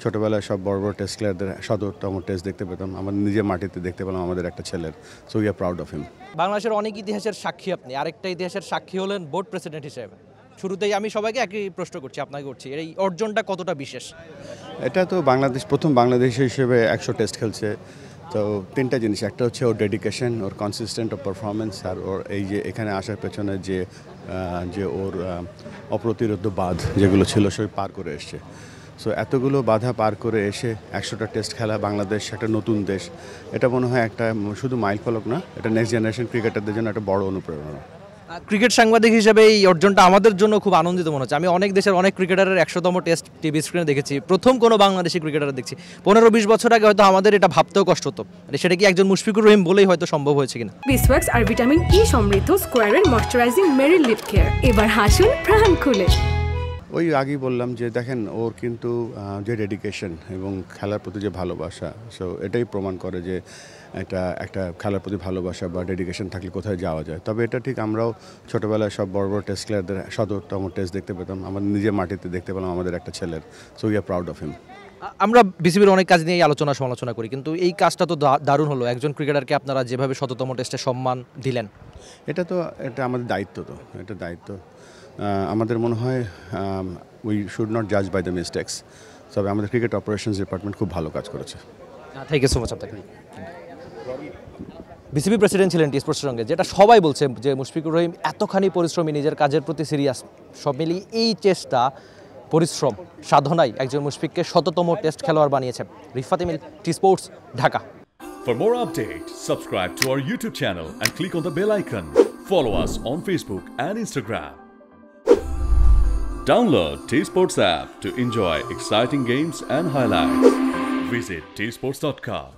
ছোটবেলায় সব বড় বড় টেস্ট প্লেয়ারদের শততম টেস্ট দেখতে পেতাম, আমাদের নিজের মাটিতে দেখতে পেলাম আমাদের একটা ছেলের। So we are proud of him. বাংলাদেশের অনেক ইতিহাসের সাক্ষী আপনি, আরেকটা ইতিহাসের সাক্ষী হলেন বোর্ড প্রেসিডেন্ট হিসেবে। শুরুতেই আমি সবাইকে একই প্রশ্ন করছি, আপনাকে করছি, এই অর্জনটা কতটা বিশেষ? এটা তো প্রথম বাংলাদেশ হিসেবে 100 টেস্ট খেলছে। তো তিনটা জিনিস, একটা হচ্ছে ওর ডেডিকেশন, ওর কনসিস্টেন্ট ওর পারফরমেন্স, আর ওর এই যে এখানে আসার পেছনে যে ওর অপ্রতিরোধ্য বাঁধ যেগুলো ছিল সে পার করে এসছে। সো এতগুলো বাধা পার করে এসে 100টা টেস্ট খেলা, বাংলাদেশ একটা নতুন দেশ, এটা মনে হয় একটা শুধু মাইল ফলক না, এটা নেক্সট জেনারেশন ক্রিকেটারদের জন্য একটা বড় অনুপ্রেরণা। ক্রিকেট সাংবাদিক হিসেবে এই অর্জনটা আমাদের জন্য খুব আনন্দিত মনে হচ্ছে। আমি অনেক দেশের অনেক ক্রিকেটারের 100তম টেস্ট টিভি স্ক্রিনে দেখেছি, প্রথম কোনো বাংলাদেশি ক্রিকেটার দেখছি। 15-20 বছর আগে হয়তো আমাদের এটা ভাবতেও কষ্ট হতো, সেটা কি একজন মুশফিকুর রহিম বলেই হয়তো সম্ভব হয়েছে কিনা। বিসওয়াক্স আর ভিটামিন ই সমৃদ্ধ স্কোয়ারের ময়শ্চারাইজিং মেরি লিপ কেয়ার, এবার হাসুন প্রাণ খুলে। ওই আগেই বললাম যে দেখেন ওর কিন্তু যে ডেডিকেশন এবং খেলার প্রতি যে ভালোবাসা, সো এটাই প্রমাণ করে যে একটা খেলার প্রতি ভালোবাসা বা ডেডিকেশন থাকলে কোথায় যাওয়া যায়। তবে এটা ঠিক আমরাও ছোটোবেলায় সব বড় বড় টেস্ট প্লেয়ারদের শততম টেস্ট দেখতে পেতাম, আমাদের নিজের মাটিতে দেখতে পেলাম আমাদের একটা ছেলের। So we are proud of him. আমরা বিসিবির অনেক কাজ নিয়ে আলোচনা সমালোচনা করি, কিন্তু এই কাজটা তো দারুণ হলো। একজন ক্রিকেটারকে আপনারা যেভাবে 100তম টেস্টে সম্মান দিলেন, এটা আমাদের দায়িত্ব, এটা দায়িত্ব। আমাদের মনে হয় উই শুড নট জাজ বাই দ্য মিস্টেক্স। তবে আমাদের ক্রিকেট অপারেশনস ডিপার্টমেন্ট খুব ভালো কাজ করেছে। থ্যাংক ইউ সো মাচ আপনাকে। বিসিবি প্রেসিডেন্ট ছিলেন টি স্পোর্টসের সঙ্গে, যেটা সবাই বলছে যে মুশফিকুর রহিম এতখানি পরিশ্রমী, নিজের কাজের প্রতি সিরিয়াস, সব মিলিয়ে এই চেষ্টা, পরিশ্রম, সাধনাই একজন মুশফিককে 100তম টেস্ট খেলোয়াড় বানিয়েছে। Rifat Emil, T Sports, Dhaka. For more updates, subscribe to our YouTube channel and click on the bell icon. Follow us on Facebook and Instagram. Download T-Sports app to enjoy exciting games and highlights. Visit tsports.com.